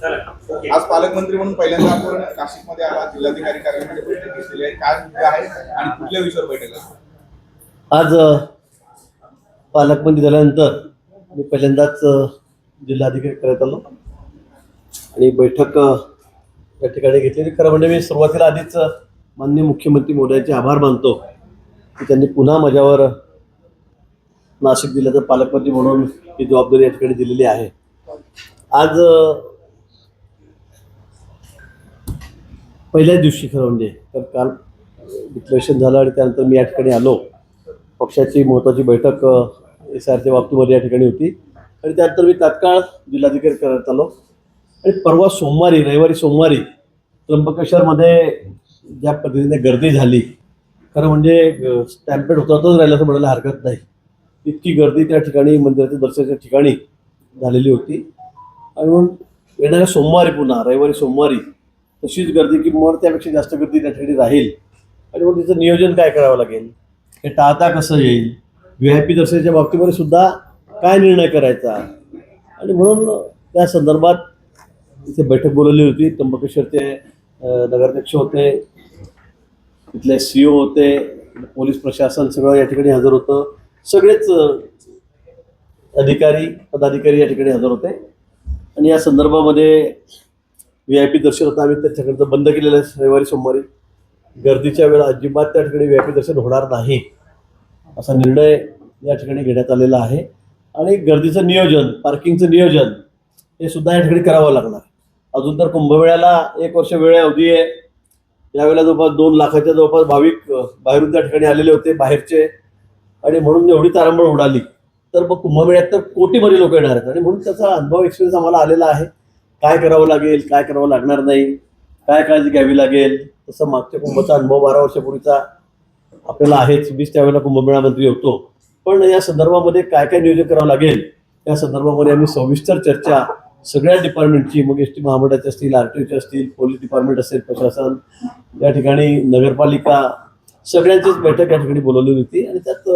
आज पालकमंत्री म्हणून पहिल्यांदा आपण नाशिकमध्ये आला, जिल्हाधिकारी कार्यालयामध्ये बैठक घेतलेली आहे. काय मुद्दे आहेत आणि कुठल्या विषयावर बैठक आहे? आज पालकमंत्री झाल्यानंतर मी पहिल्यांदाच जिल्हाधिकारी करत आलो आणि बैठक या ठिकाणी घेतलेली. खरं म्हणजे मी सुरुवातीला आधीच माननीय मुख्यमंत्री मोदयांचे आभार मानतो की त्यांनी पुन्हा माझ्यावर नाशिक जिल्ह्याचा पालकमंत्री म्हणून ही जबाबदारी या ठिकाणी दिलेली आहे. आज पहिल्याच दिवशी खरं म्हणजे तर काल विश्लेषण झालं आणि त्यानंतर मी या ठिकाणी आलो. पक्षाची महत्त्वाची बैठक SRच्या बाबतीमध्ये या ठिकाणी होती आणि त्यानंतर मी तात्काळ जिल्हाधिकारी करत आलो आणि परवा रविवारी सोमवारी त्र्यंबकेश्वरमध्ये ज्या पद्धतीने गर्दी झाली, खरं म्हणजे स्टॅम्पेड होतातच राहिलं असं म्हणायला हरकत नाही. इतकी गर्दी त्या ठिकाणी मंदिराच्या दर्शनाच्या ठिकाणी झालेली होती आणि म्हणून येणाऱ्या सोमवारी पुन्हा रविवारी सोमवारी तशीच गर्दी की मग त्यापेक्षा जास्त गर्दी त्या ठिकाणी राहील आणि मग तिचं नियोजन काय करावं लागेल, हे टाळता कसं येईल, VIP दर्शनाच्या बाबतीमध्ये सुद्धा काय निर्णय करायचा आणि म्हणून त्या संदर्भात इथे बैठक बोलवली होती. त्र्यंबकेश्वरचे नगराध्यक्ष होते, तिथले CO होते, पोलीस प्रशासन सगळं या ठिकाणी हजर होतं. सगळेच पदाधिकारी या ठिकाणी हजर होते आणि या संदर्भामध्ये VIP दर्शन होतं. आम्ही त्याच्याकडचं बंद केलेलं आहे. रविवारी सोमवारी गर्दीच्या वेळा अजिबात त्या ठिकाणी VIP दर्शन होणार नाही असा निर्णय या ठिकाणी घेण्यात आलेला आहे आणि गर्दीचं नियोजन, पार्किंगचं नियोजन हे सुद्धा या ठिकाणी करावं लागणार. अजून तर कुंभमेळ्याला 1 वर्ष वेळ अवधी आहे. यावेळेला जवळपास 2 लाखाच्या जवळपास भाविक बाहेरून त्या ठिकाणी आलेले होते बाहेरचे आणि म्हणून एवढी तारंबळ उडाली तर मग कुंभमेळ्यात तर कोटीमध्ये लोक येणार आहेत आणि म्हणून त्याचा अनुभव एक्सपिरियन्स आम्हाला आलेला आहे. काय करावं लागेल, काय करावं लागणार नाही, काय काळजी घ्यावी लागेल. तसं मागच्या कुंभचा अनुभव 12 वर्षापूर्वीचा आपल्याला आहेच. मीच त्यावेळेला कुंभमेळा मंत्री होतो. पण या संदर्भामध्ये काय काय नियोजन करावं लागेल या संदर्भामध्ये आम्ही सविस्तर चर्चा सगळ्या डिपार्टमेंटची, मग ST महामंडळाचे असतील, RTOचे असतील, पोलीस डिपार्टमेंट असेल, प्रशासन, या ठिकाणी नगरपालिका, सगळ्यांचीच बैठक या ठिकाणी बोलवली होती आणि त्यात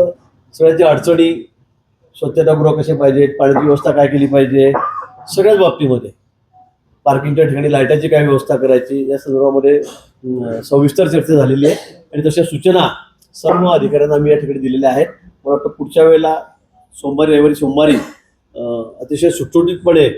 सगळ्यांच्या अडचणी, स्वच्छतागृह कसे पाहिजेत, पाण्याची व्यवस्था काय केली पाहिजे, सगळ्याच बाबतीमध्ये पार्किंगच्या ठिकाणी लाईटाची काय व्यवस्था करायची या संदर्भामध्ये सविस्तर चर्चा झालेली आहे आणि तशा सूचना सर्व अधिकाऱ्यांना आम्ही या ठिकाणी दिलेल्या आहेत. मला वाटतं पुढच्या वेळेला रविवारी सोमवारी अतिशय सुटसुटीतपणे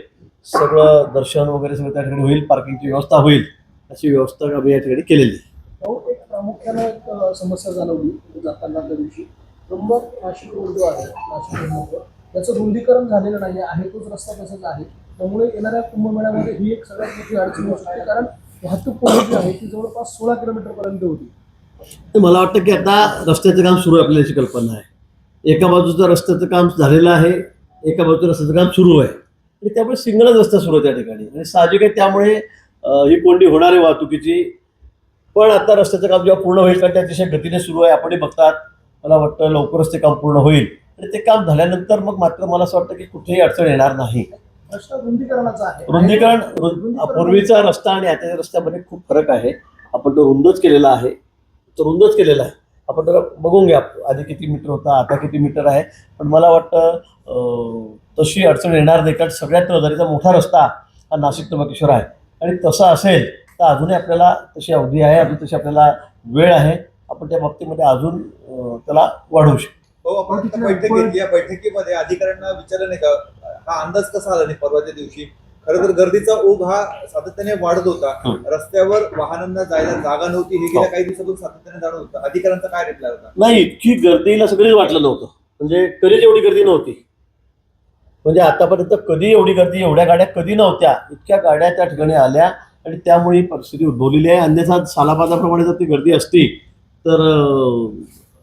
सगळं दर्शन वगैरे सगळं त्या ठिकाणी होईल, पार्किंगची व्यवस्था होईल अशी व्यवस्था आम्ही या ठिकाणी केलेली आहे. एक प्रामुख्याने एक समस्या जाणवली जाताना त्या दिवशी नाशिक रोड जो आहे, नाशिक रोड त्याचं रुंदीकरण झालेलं नाही आहे. तोच रस्ता तसाच आहे. त्यामुळे येणाऱ्या कुंभमेळ्यामध्ये ही एक सगळ्यात मोठी अडचण होऊ शकते कारण वाहतूक कोंडी जी आहे ती जवळपास 16 किलोमीटरपर्यंत होती. मला वाटतं की आता रस्त्याचं काम सुरू आहे, आपल्याला याची कल्पना आहे. एका बाजूचं रस्त्याचं काम झालेलं आहे, एका बाजूचं रस्त्याचं काम सुरू आहे आणि त्यामुळे सिंगलच रस्ता सुरू आहे त्या ठिकाणी आणि साहजिक आहे त्यामुळे ही कोंडी होणार आहे वाहतुकीची. पण आता रस्त्याचं काम जेव्हा पूर्ण होईल कारण ते अतिशय गतीने सुरू आहे, आपणही बघतात, मला वाटतं लवकरच ते काम पूर्ण होईल आणि ते काम झाल्यानंतर मग मात्र मला असं वाटतं की कुठेही अडचण येणार नाही. रस्ता रुंदीकरणाचा आहे. रुंदीकरण पूर्वीचा रस्ता आणि आताच्या रस्त्यामध्ये खूप फरक आहे. आपण तो रुंदच केलेला आहे, आपण तर बघून घ्या आधी किती मीटर होता, आता किती मीटर आहे. पण मला वाटतं तशी अडचण येणार नाही कारण सगळ्यात रहदारीचा मोठा रस्ता हा नाशिक त्र्यंबकेश्वर आहे आणि तसा असेल तर अजूनही आपल्याला तशी अवधी आहे, अजून तशी आपल्याला वेळ आहे. आपण त्या बाबतीमध्ये अजून त्याला वाढवू शकतो. आपण तिथे बैठक घेतली, या बैठकीमध्ये अधिकाऱ्यांना विचारलं नाही का, हा अंदाज कसा आला नाही परवाच्या दिवशी? खरं तर गर्दीचा ओघ हा सातत्याने वाढत होता, रस्त्यावर वाहनांना जायला जागा नव्हती, हे गेल्या काही दिवसातून सातत्याने जाणवत होतं. अधिकाऱ्यांचा काय रिप्लाय होता? नाही, इतकी गर्दीला सगळीच वाटलं नव्हतं, म्हणजे कधीच एवढी गर्दी नव्हती. म्हणजे आतापर्यंत कधी एवढी गर्दी, एवढ्या गाड्या कधी नव्हत्या. इतक्या गाड्या त्या ठिकाणी आल्या आणि त्यामुळे ही परिस्थिती उद्भवलेली आहे. अन्यथा सालाबादाप्रमाणे जर ती गर्दी असती तर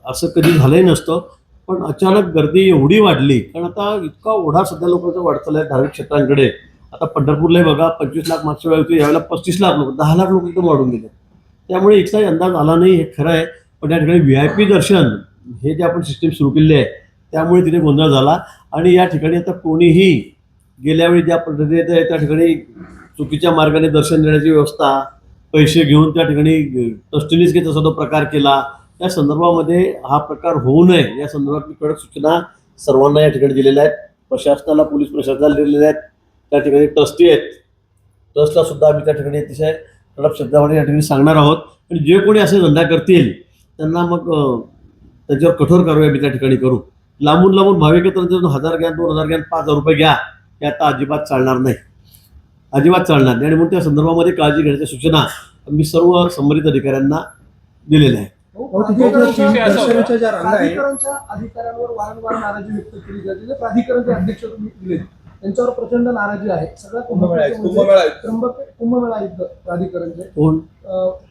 असं कधी झालंही नसतं. पण अचानक गर्दी एवढी वाढली कारण आता इतका ओढा सध्या लोकांचा वाढ चालला आहे धार्मिक क्षेत्रांकडे. आता पंढरपूरलाही बघा 25 लाख मागच्या वेळी होती, यावेळेला 35 लाख लोक, 10 लाख लोक एकदम वाढून गेले. त्यामुळे इथलाही अंदाज आला नाही, हे खरं आहे. पण त्या ठिकाणी VIP दर्शन हे जे आपण सिस्टीम सुरू केली आहे त्यामुळे तिथे गोंधळ झाला आणि या ठिकाणी आता कोणीही गेल्यावेळी ज्या पद्धतीने त्या ठिकाणी चुकीच्या मार्गाने दर्शन देण्याची व्यवस्था, पैसे घेऊन त्या ठिकाणी ट्रस्टीनीच घेत असा तो प्रकार केला. या संदर्भामध्ये हा प्रकार होऊ नये या संदर्भात मी कडक सूचना सर्वांना या ठिकाणी दिलेल्या आहेत. प्रशासनाला, पोलीस प्रशासनाला दिलेल्या आहेत. त्या ठिकाणी ट्रस्टी आहेत, ट्रस्टला सुद्धा आम्ही त्या ठिकाणी अतिशय कडक शब्दामध्ये या ठिकाणी सांगणार आहोत. आणि जे कोणी असे धंदा करतील त्यांना मग त्याच्यावर कठोर कारवाई आम्ही त्या ठिकाणी करू. लांबून भाविक तर 1000 घ्या, 2000 घ्या, 5000 रुपये घ्या, हे आता अजिबात चालणार नाही, अजिबात चालणार नाही. आणि म्हणून त्या संदर्भामध्ये काळजी घेण्याच्या सूचना मी सर्व संबंधित अधिकाऱ्यांना दिलेल्या आहेत. दर्शनाच्या ज्या रांगा आहेत, अधिकाऱ्यांवर वारंवार नाराजी व्यक्त केली जाते. जे प्राधिकरणचे अध्यक्ष तुम्ही दिले त्यांच्यावर प्रचंड नाराजी आहे. सगळ्यात कुंभमेळा आयुक्त प्राधिकरणचे कोण?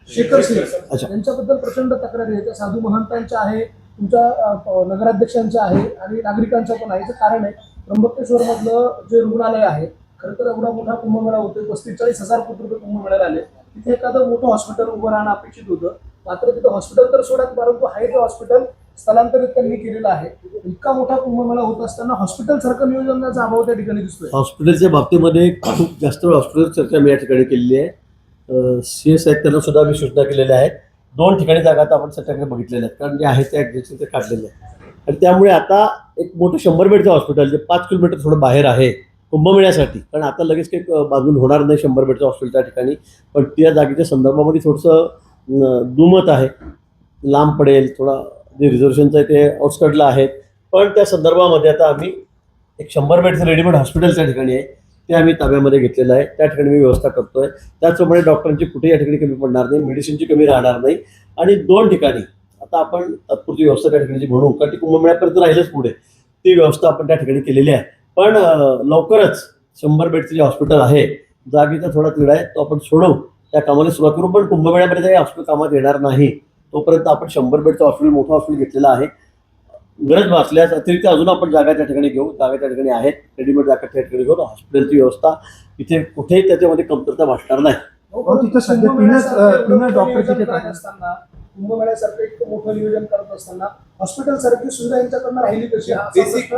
शेखर सिंग अच्छा. यांच्याबद्दल प्रचंड तक्रारी आहेत. साधू महंतांच्या आहे, तुमच्या नगराध्यक्षांच्या आहे आणि नागरिकांच्या पण आहे. याचं कारण आहे त्र्यंबकेश्वर मधलं जे रुग्णालय आहे, खरं तर एवढा मोठा कुंभमेळा होतोय, 35,000 कोटी रुपये कुंभमेळ्याला आले. तिथे एखादं मोठं हॉस्पिटल उभं राहणं अपेक्षित होतं. मात्र तिथं हॉस्पिटल तर सोडा, परंतु आहे ते हॉस्पिटल स्थलांतरित त्यांनी केलेलं आहे. इतका मोठा कुंभमेळा होत असताना हॉस्पिटल सारखं नियोजनाचा अभाव त्या ठिकाणी दिसतोय. हॉस्पिटलच्या बाबतीमध्ये खूप जास्त हॉस्पिटल चर्चा मी या ठिकाणी केलेली आहे. CS आहेत त्यांना सुद्धा मी सूचना केलेल्या आहेत. 2 ठिकाणी जागा आता आपण सध्याकडे बघितलेल्या आहेत, कारण जे आहे ते ॲडजस्ट ते काढलेले आहेत. आणि त्यामुळे आता एक मोठं 100 बेडचं हॉस्पिटल जे 5 किलोमीटर थोडं बाहेर आहे कुंभमेळ्यासाठी, कारण आता लगेच काही बांधून होणार नाही 100 बेडचं हॉस्पिटल त्या ठिकाणी. पण त्या जागेच्या संदर्भामध्ये थोडंसं दुमत आहे, लांब पडेल थोडा, जे रिझर्वेशनचं आहे ते आउटस्कटला आहेत. पण त्या संदर्भामध्ये आता आम्ही एक 100 बेडचं रेडीमेड हॉस्पिटल त्या ठिकाणी आहे, ते आम्ही ताब्यामध्ये घेतलेलं आहे. त्या ठिकाणी मी व्यवस्था करतोय. त्याचप्रमाणे डॉक्टरांची कुठेही या ठिकाणी कमी पडणार नाही, मेडिसिनची कमी राहणार नाही. आणि 2 ठिकाणी आता आपण तात्पुरती व्यवस्था त्या ठिकाणी म्हणू, कारण ती कुंभमेळ्यापर्यंत राहिलंच पुढे, ती व्यवस्था आपण त्या ठिकाणी केलेली आहे. पण लवकरच 100 बेडचं जे हॉस्पिटल आहे, जागेचा थोडा तिढा आहे, तो आपण सोडवू, त्या कामाला सुरुवात करू. पण कुंभमेळ्यामध्ये काही हॉस्पिटल कामात येणार नाही तोपर्यंत आपण 100 बेडचं हॉस्पिटल, मोठं हॉस्पिटल घेतलेलं आहे. गरज भासल्यास अतिरिक्त अजून आपण जागा त्या ठिकाणी घेऊ. जागा त्या ठिकाणी आहेत, रेडीमेड जागा त्या ठिकाणी घेऊन हॉस्पिटलची व्यवस्था इथे कुठेही त्याच्यामध्ये कमतरता भासणार नाही. तिथं सध्या तीनच डॉक्टर तिथे काम असताना, कुंभमेळ्यासारखं एक मोठं नियोजन करत असताना हॉस्पिटल सारखी सुविधा यांच्याकडनं राहिली कशी? बेसिक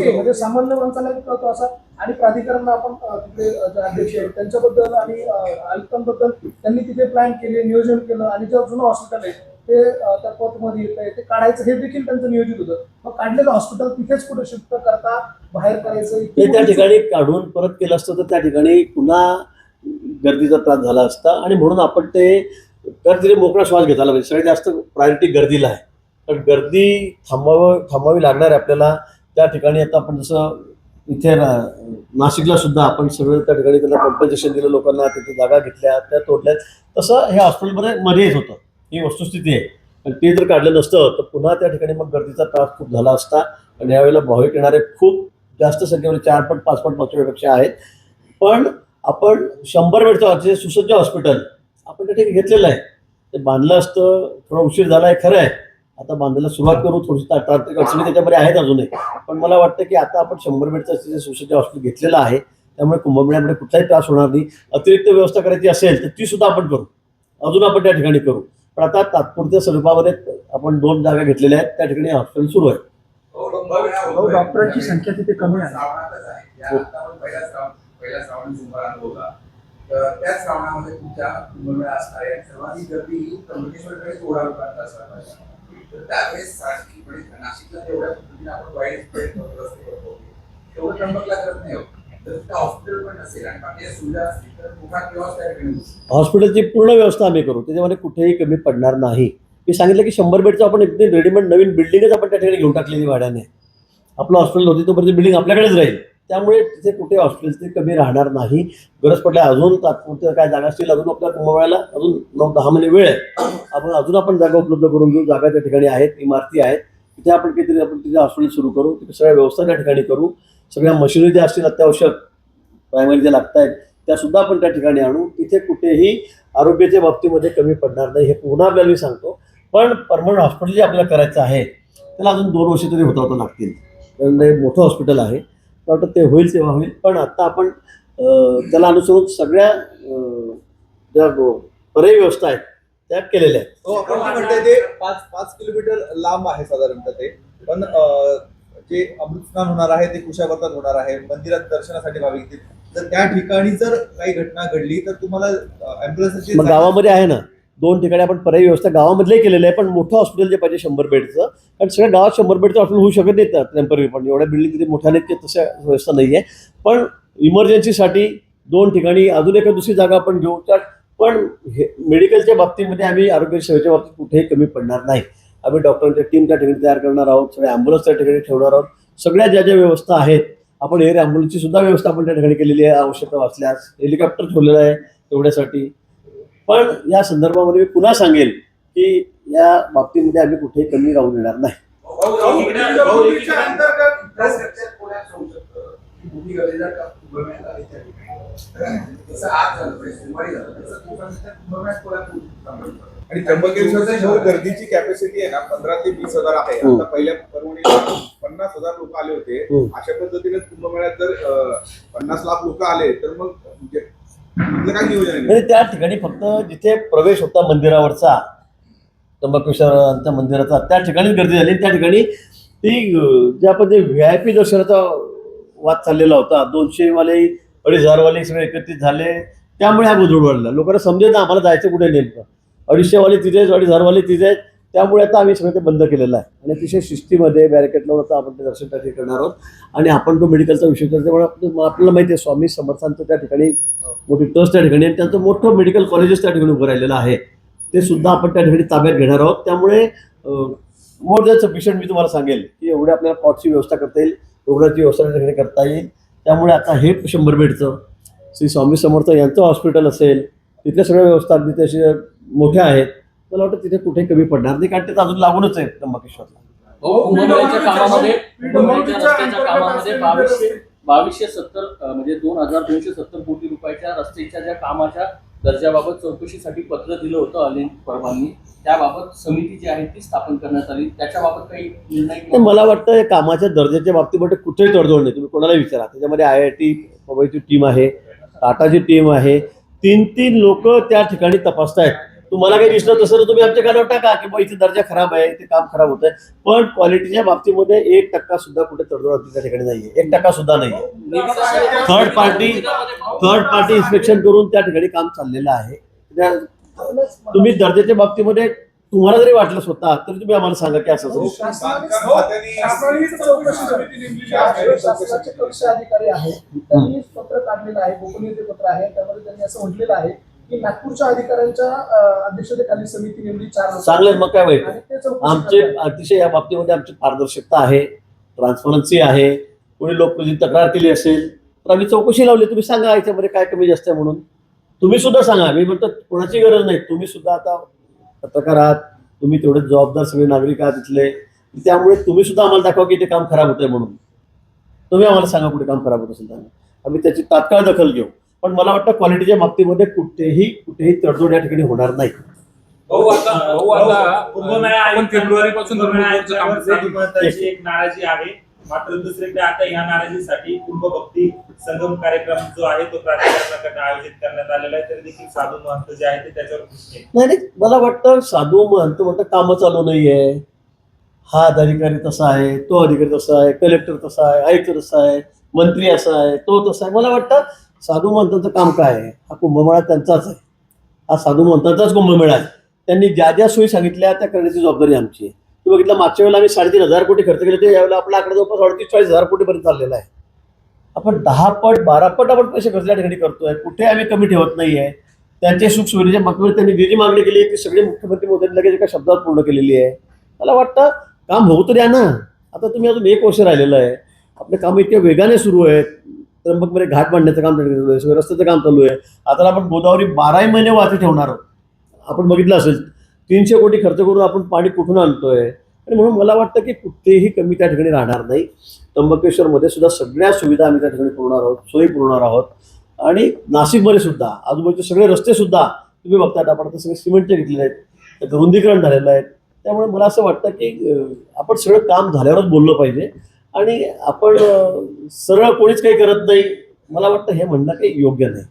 आहे, म्हणजे सामान्य माणसाला कळतो असा. आणि प्राधिकरणला आपण तिथे जे अध्यक्ष आहेत त्यांच्याबद्दल आणि आयुक्तांबद्दल त्यांनी तिथे प्लॅन केले, नियोजन केलं. आणि जे जुनं हॉस्पिटल आहे ते त्या पथमध्ये येत आहे, ते काढायचं हे देखील त्यांचं नियोजित होतं. मग काढलेलं हॉस्पिटल तिथेच कुठे शिफ्ट करता, बाहेर करायचं, ते त्या ठिकाणी काढून परत केलं असतं तर त्या ठिकाणी पुन्हा गर्दीचा त्रास झाला असता. आणि म्हणून आपण ते गर्दीने मोकळा श्वास घेतला पाहिजे. सगळ्यात जास्त प्रायोरिटी गर्दीला आहे, कारण गर्दी थांबवावी लागणार आहे आपल्याला. त्या ठिकाणी आता आपण जसं इथे नाशिकला सुद्धा आपण सगळं त्या ठिकाणी त्यांना कॉम्पन्सेशन दिलं लोकांना, तिथे जागा घेतल्या, त्या तोडल्यात, तसं हे हॉस्पिटलमध्ये येत होतं. ही वस्तुस्थिती आहे. आणि ते जर काढलं नसतं तर पुन्हा त्या ठिकाणी मग गर्दीचा त्रास खूप झाला असता. आणि यावेळेला भाविक येणारे खूप जास्त संख्येमध्ये 4 पट 5 पट मागच्यापेक्षा आहेत. पण आपण 100 बेडचं जे सुसज्ज हॉस्पिटल आपण त्या ठिकाणी घेतलेलं आहे, ते बांधलं असतं. थोडा उशीर झाला आहे खरं आहे, आता बांधायला सुरुवात करू. थोडीशी तांत्रिक अडचणी त्याच्यामध्ये आहेत अजूनही, पण मला वाटतं की आता आपण 100 बेडचं जे सुसज्ज हॉस्पिटल घेतलेलं आहे, त्यामुळे कुंभमेळ्यामध्ये कुठलाही त्रास होणार नाही. अतिरिक्त व्यवस्था करायची असेल तर ती सुद्धा आपण करू, अजून आपण त्या ठिकाणी करू. पण आता तात्पुरत्या स्वरूपामध्ये आपण 2 जागा घेतलेल्या आहेत, त्या ठिकाणी हॉस्पिटल सुरू आहे. डॉक्टरांची संख्या तिथे कमी आहे. पहिला श्रावण सोमवार अनुभवला, तर त्याच श्रावणामध्ये तुमच्या कुंभमेळा असणार आहे. सर्वाधिक गर्दी ही त्र्यंबकेश्वरकडे ओढावतात असणार पाहिजे. तर त्यावेळेस नाशिकला जेवढ्या पद्धतीने आपण वाईट रस्ते करतो तेवढं त्र्यंबकला करत नाही होत. तर त्या हॉस्पिटल पण नसेल आणि बाकीच्या सुविधा असतील तर कोकणात व्यवस्था त्या ठिकाणी हॉस्पिटलची पूर्ण व्यवस्था आम्ही करू, त्याच्यामध्ये कुठेही कमी पडणार नाही. मी सांगितलं की 100 बेडचं आपण एकदम रेडीमेड नवीन बिल्डिंगच आपण त्या ठिकाणी घेऊन टाकलेली भाड्याने. आपलं हॉस्पिटल होती तोपर्यंत बिल्डिंग आपल्याकडेच राहील, त्यामुळे तिथे कुठे हॉस्पिटलची कमी राहणार नाही. गरज पडल्या अजून तात्पुरत्या काय जागा असतील, अजून आपल्या कुंभमेळ्याला अजून 9-10 महिने वेळ आहे. आपण जागा उपलब्ध करून देऊ. जागा त्या ठिकाणी आहेत, इमारती आहेत, तिथे आपण काहीतरी आपण तिथे हॉस्पिटल सुरू करू. तिथे सगळ्या व्यवस्था त्या ठिकाणी करू. सगळ्या मशिनरी ज्या असतील अत्यावश्यक प्रायमरी जे लागत आहेत त्यासुद्धा आपण त्या ठिकाणी आणू. तिथे कुठेही आरोग्याच्या बाबतीमध्ये कमी पडणार नाही, हे पुन्हा आपल्याला मी सांगतो. पण परमनंट हॉस्पिटल जे आपल्याला करायचं आहे त्याला अजून 2 वर्ष तरी होता लागतील, कारण हे मोठं हॉस्पिटल आहे. वाटतं ते होईल तेव्हा होईल. पण आता आपण त्याला अनुसरून सगळ्या ज्या पर्यायी व्यवस्था आहेत त्या केलेल्या आहेत. हो, आपण काय म्हणताय ते 5 किलोमीटर लांब आहे साधारणतः ते. पण जे अमृत स्नान होणार आहे ते कुशावर्तन होणार आहे, मंदिरात दर्शनासाठी भाविक येतील. तर त्या ठिकाणी जर काही घटना घडली तर तुम्हाला ॲम्ब्युलन्सची मग गावामध्ये आहे ना 2 ठिकाणी आपण पर्यायी व्यवस्था गावामधले केलेलं आहे. पण मोठं हॉस्पिटल जे पाहिजे 100 बेडचं, कारण सगळ्या गावात 100 बेडचं हॉस्पिटल होऊ शकत नाही टेम्पररी. पण एवढ्या बिल्डिंग तिथे मोठ्या नाहीत, तशा व्यवस्था नाही आहे. पण इमर्जन्सीसाठी 2 ठिकाणी अजून एका दुसरी जागा आपण घेऊ. पण मेडिकलच्या बाबतीमध्ये आम्ही आरोग्य सेवेच्या बाबतीत कुठेही कमी पडणार नाही. आम्ही डॉक्टरांच्या टीम त्या ठिकाणी तयार करणार आहोत, सगळे ॲम्ब्युलन्स त्या ठिकाणी ठेवणार आहोत. सगळ्या ज्या ज्या व्यवस्था आहेत, आपण एअर ॲम्ब्युलन्सची सुद्धा व्यवस्था आपण त्या ठिकाणी केलेली आहे. आवश्यकता वाचल्यास हेलिकॉप्टर ठेवलेलं आहे तेवढ्यासाठी. पण या संदर्भामध्ये मी पुन्हा सांगेल की या बाबतीमध्ये आम्ही कुठेही कमी राहू देणार नाही. भाऊकीच्या अंतर्गत इन्फ्रास्ट्रक्चर कोलॅप्स होऊ शकतं. मोठी गर्दी जर का कुंभमेळ्यात आली त्या ठिकाणी तसं आज झालं पाहिजे, सोमवारी झालं तसं कुंभमेळ्यात कोलॅप्स होऊ शकतं. आणि त्र्यंबकेश्वरची जो गर्दीची कॅपॅसिटी आहे ना 15 ते 20,000 आहे. आता पहिल्या पर्वणीला 50,000 लोक आले होते. अशा पद्धतीने कुंभमेळ्यात जर 50 लाख लोक आले तर मग काय नियोजन आहे? म्हणजे त्या ठिकाणी फक्त जिथे प्रवेश होता मंदिरावरचा, त्र्यंबकेश्वरांच्या मंदिराचा, त्या ठिकाणी गर्दी झाली. त्या ठिकाणी ती ज्या पद्धती VIP दर्शनाचा वाद चाललेला होता, 200 वाले 2,500 वाले सगळे एकत्रित झाले, त्यामुळे हा गोंधळ वाढला. लोकांना समजेल ना आम्हाला जायचं कुठे नेमकं. 250 वाले तिथे आहेत, 2,500 वाले तिथे आहेत. त्यामुळे आता आम्ही सगळं ते बंद केलेलं आहे आणि अतिशय शिस्तीमध्ये बॅरिकेड लावून आता आपण ते दर्शन त्या ठिकाणी करणार आहोत. आणि आपण तो मेडिकलचा विषय त्यामुळे आपल्याला माहिती आहे स्वामी समर्थांचं त्या ठिकाणी मोठी ट्रस्ट त्या ठिकाणी आणि त्यांचं मोठं मेडिकल कॉलेजेस त्या ठिकाणी उभं राहिलेलं आहे. ते सुद्धा आपण त्या ठिकाणी ताब्यात घेणार आहोत. त्यामुळे मोर दॅन सफिशियंट मी तुम्हाला सांगेल की एवढे आपल्याला पॉटची व्यवस्था करता येईल, रुग्णाची व्यवस्था त्या ठिकाणी करता येईल. त्यामुळे आता हे 100 बेडचं श्री स्वामी समर्थ यांचं हॉस्पिटल असेल, तिथल्या सगळ्या व्यवस्था अगदी तशा मोठ्या आहेत. मला वाटतं तिथे कुठे कमी पडणार नाही, कारण ते अजून लागूनच आहे त्र्यंबकेश्वरला. कुंभमेळ्याच्या कामामध्ये रस्त्याच्या कामामध्ये 2270 म्हणजे 2,270 कोटी रुपयाच्या रस्त्याच्या ज्या कामाच्या दर्जाबाबत चौकशीसाठी पत्र दिलं होतं अनिल परबांनी. त्याबाबत समिती जी आहे ती स्थापन करण्यात आली. त्याच्याबाबत काही निर्णय? मला वाटतं या कामाच्या दर्जाच्या बाबतीमध्ये कुठेही तडजोड नाही. तुम्ही कोणाला विचारा. त्याच्यामध्ये IIT मुंबईची टीम आहे, टाटाची टीम आहे. 3 लोक त्या ठिकाणी तपासतायत. तुम्हाला काही दिसलं तसं तर तुम्ही आमच्या कानावर टाका की बाबा इथे दर्जा खराब आहे, ते काम खराब होत आहे. पण क्वालिटीच्या बाबतीमध्ये 1% सुद्धा कुठे तडजोड त्या ठिकाणी नाहीये, 1% सुद्धा नाहीये. थर्ड पार्टी इन्स्पेक्शन करून त्या ठिकाणी काम चाललेलं आहे. तुम्ही दर्जाच्या बाबतीमध्ये तुम्हाला जरी वाटलं स्वतः तरी तुम्ही आम्हाला सांगा की असं शासनाचे कृषी अधिकारी आहेत, त्यांनी पत्र काढलेलं आहे, गोपनीयते पत्र आहे. त्यामध्ये त्यांनी असं म्हटलेलं आहे की नागपूरच्या अधिकाऱ्यांच्या अध्यक्षतेखाली समिती नेमली 4 चांगलं. मग काय वाईट, आमचे अतिशय या बाबतीमध्ये आमची पारदर्शकता आहे, ट्रान्सपरन्सी आहे. कोणी लोकप्रतिनिधी तक्रार केली असेल तर आम्ही चौकशी लावली. तुम्ही सांगा याच्यामध्ये काय कमी जास्त आहे म्हणून. तुम्ही सुद्धा सांगा. मी म्हणतो कोणाची गरज नाही. तुम्ही सुद्धा आता पत्रकार आहात, तुम्ही तेवढे जबाबदार सगळे नागरिक आहात इथले. त्यामुळे तुम्ही सुद्धा आम्हाला दाखवा की ते काम खराब होत आहे म्हणून. तुम्ही आम्हाला सांगा कुठे काम खराब होत असेल तर आम्ही त्याची तात्काळ दखल घेऊ. पण मला वाटतं क्वालिटीच्या बाबतीमध्ये कुठेही तडजोड या ठिकाणी होणार नाही. आपण फेब्रुवारी पासून एक नाराजी आहे. मात्र दुसरीकडे आता ह्या नाराजीसाठी कुंभ भक्ती संगम कार्यक्रम जो आहे तो प्राधिकरणाकडून आयोजित करण्यात आलेला आहे. तरी देखील साधू महंत जे आहे ते त्याच्यावर खुश नाही. मला वाटतं साधू महंत म्हणतं कामं चालू नाहीये. हा अधिकारी तसा आहे, तो अधिकारी तसा आहे, कलेक्टर तसा आहे, आयुक्त तसा आहे, मंत्री असा आहे, तो तसा आहे. मला वाटतं साधू महंतांचं काम काय आहे? हा कुंभमेळा त्यांचाच आहे. हा साधू महंतांचाच कुंभमेळा आहे. त्यांनी ज्या ज्या सोयी सांगितल्या त्या करण्याची जबाबदारी आमची आहे. तू बघितलं मागच्या वेळेला आम्ही 3,500 कोटी खर्च केले ते यावेळेला आपला आकडा जवळपास 38-40,000 कोटीपर्यंत चाललेला आहे. आपण 10 पट 12 पट आपण पैसे खर्च या ठिकाणी करतोय. कुठे आम्ही कमी ठेवत नाहीये. त्यांच्या सुख सुविधेच्या मागणीवर त्यांनी जी मागणी केली ती सगळी मुख्यमंत्री मोदींनी लगेच एका शब्दात पूर्ण केलेली आहे. मला वाटतं काम होऊ तर द्या ना. आता तुम्ही अजून 1 वर्ष राहिलेलं आहे. आपले काम इतक्या वेगाने सुरू आहेत. त्र्यंबकमध्ये घाट बांधण्याचं काम चालू आहे, रस्त्याचं काम चालू आहे. आता आपण गोदावरी 12 महिने वाहती ठेवणार आहोत. आपण बघितलं असेल 300 कोटी खर्च करून आपण पाणी कुठून आणतोय. आणि म्हणून मला वाटतं की कुठेही कमी त्या ठिकाणी राहणार नाही. त्र्यंबकेश्वरमध्ये सुद्धा सगळ्या सुविधा आम्ही त्या ठिकाणी पुरवणार आहोत, सोयी पुरवणार आहोत. आणि नाशिकमध्ये सुद्धा आजूबाजूचे सगळे रस्ते सुद्धा तुम्ही बघता आपण आता सगळे सिमेंटचे घेतलेले आहेत, त्याचं रुंदीकरण झालेलं आहे. त्यामुळे मला असं वाटतं की आपण सगळं काम झाल्यावरच बोललं पाहिजे. आणि आपण सरळ कोणीच काही करत नाही, मला वाटतं हे म्हणणं काही योग्य नाही.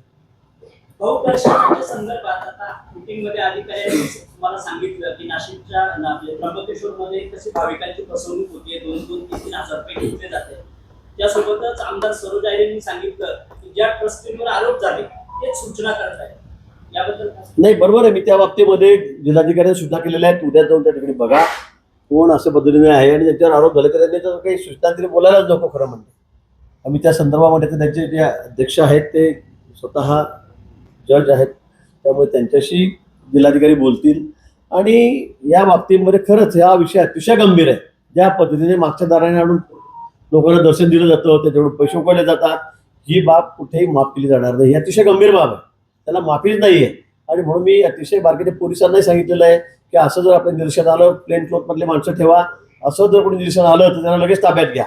संदर्भात आता मीटिंगमध्ये अधिकाऱ्यांनी तुम्हाला सांगितलं की नाशिकच्या त्र्यंबकेश्वरमध्ये कशी भाविकांची फसवणूक होती, 2-3 हजार रुपये घेतले जाते. त्यासोबतच आमदार सरोज यांनी सांगितलं की ज्या ट्रस्टींवर आरोप झाले तेच सूचना करत आहेत. याबद्दल नाही, बरोबर आहे. मी त्या बाबतीमध्ये जिल्हाधिकाऱ्यांनी सूचना केलेल्या आहेत. उद्या जाऊन त्या ठिकाणी बघा कोण अशा पद्धतीने आहे आणि ज्यांच्यावर आरोप झाले तर त्यांनी काही सूचना तरी बोलायलाच नको खरं म्हणजे. आम्ही त्या संदर्भामध्ये त्यांचे जे अध्यक्ष आहेत ते स्वतः जज आहेत, त्यामुळे त्यांच्याशी जिल्हाधिकारी बोलतील. आणि या बाबतीमध्ये खरंच हा विषय अतिशय गंभीर आहे. ज्या पद्धतीने मागच्या दाराने आणून लोकांना दर्शन दिलं जातं, त्याच्याकडून पैसे उकळले जातात, ही बाब कुठेही माफ केली जाणार नाही. ही अतिशय गंभीर बाब आहे, त्याला माफीच नाही आहे. आणि म्हणून मी अतिशय बारकाईने पोलिसांनाही सांगितलेलं आहे की असं जर आपल्या निदर्शन आलं, प्लेन क्लोथमधले माणसं ठेवा, असं जर कोणी निदर्शन आलं तर त्यांना लगेच ताब्यात घ्या.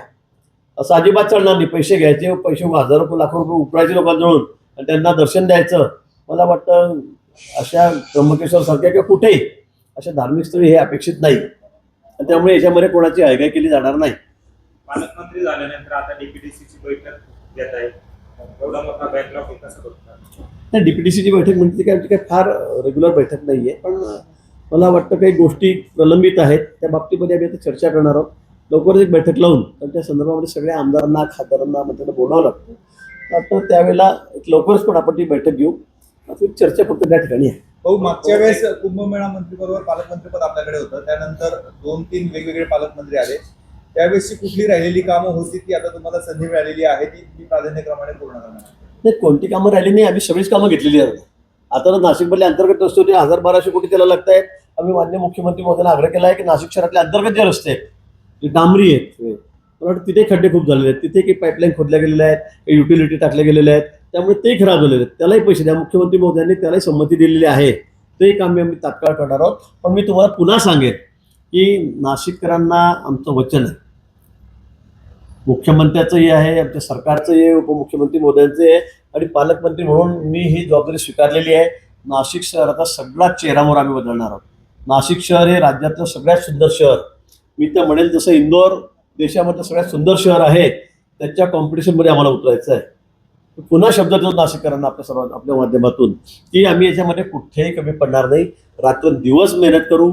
असं अजिबात चालणार नाही. पैसे घ्यायचे, पैसे हजार रुपये लाखो रुपये उपडायचे लोकांजवळून आणि त्यांना दर्शन द्यायचं. मला वाटतं अशा त्र्यंबकेश्वर सारख्या किंवा कुठेही अशा धार्मिक स्थळी हे अपेक्षित नाही. आणि त्यामुळे याच्यामध्ये कोणाची हयगय केली जाणार नाही. पालकमंत्री झाल्यानंतर आता डीपीडीसीची बैठक घेत आहे, एवढा मोठा बॅकलॉग कसं बघतात? नाही, डीपीडीसीची बैठक म्हणजे काय फार रेग्युलर बैठक नाही आहे, पण मला वाटतं काही गोष्टी प्रलंबित आहेत, त्या बाबतीमध्ये आम्ही आता चर्चा करणार आहोत. लवकरच एक बैठक लावून तर त्या संदर्भामध्ये सगळ्या आमदारांना, खासदारांना त्यांना बोलावं लागतं. आता त्यावेळेला लवकरच पण आपण ती बैठक घेऊ. आता चर्चा फक्त त्या ठिकाणी आहे. भाऊ, मागच्या वेळेस कुंभमेळा मंत्री बरोबर पालकमंत्रीपद आपल्याकडे होतं, त्यानंतर 2-3 वेगवेगळे पालकमंत्री आले. त्यावेळेसची कुठली राहिलेली कामं होती ती आता तुम्हाला संधी मिळालेली आहे, ती तुम्ही प्राधान्यक्रमाने पूर्ण करणार? नाही, कोणती कामं राहिली नाही. आम्ही सगळीच कामं घेतलेली आहेत. आता तर नाशिकमधले अंतर्गत रस्ते होते, 1000-1200 कोटी त्याला लागत आहेत. आम्ही माननीय मुख्यमंत्री महोदयांना आग्रह केला आहे की नाशिक शहरातले अंतर्गत जे रस्ते आहेत ते डांबरी आहेत, मला वाटतं तिथे खड्डे खूप झालेले आहेत, तिथे काही पाईपलाईन खोदल्या गेलेल्या आहेत, काही युटिलिटी टाकल्या गेलेल्या आहेत, त्यामुळे ते खराब झालेले आहेत. त्यालाही पैसे द्या. मुख्यमंत्री महोदयांनी त्यालाही संमती दिलेली आहे. ते काम आम्ही तात्काळ करणार आहोत. पण मी तुम्हाला पुन्हा सांगेन की नाशिककरांना आमचं वचन आहे, मुख्यमंत्र्याचंही आहे, आमच्या सरकारचंही आहे, उपमुख्यमंत्री महोदयांचं आहे आणि पालकमंत्री म्हणून मी ही जबाबदारी स्वीकारलेली आहे. नाशिक शहराचा सगळा चेहरामोहर आम्ही बदलणार आहोत. नाशिक शहर हे राज्यातलं सगळ्यात सुंदर शहर, मी तर म्हणेल जसं इंदोर देशामधलं सगळ्यात सुंदर शहर आहे, त्याच्या कॉम्पिटिशनमध्ये आम्हाला उतरायचं आहे. पुन्हा शब्द देतो नाशिककरांना आपल्या सर्व आपल्या माध्यमातून की आम्ही याच्यामध्ये कुठेही कमी पडणार नाही. रात्रंदिवस मेहनत करू.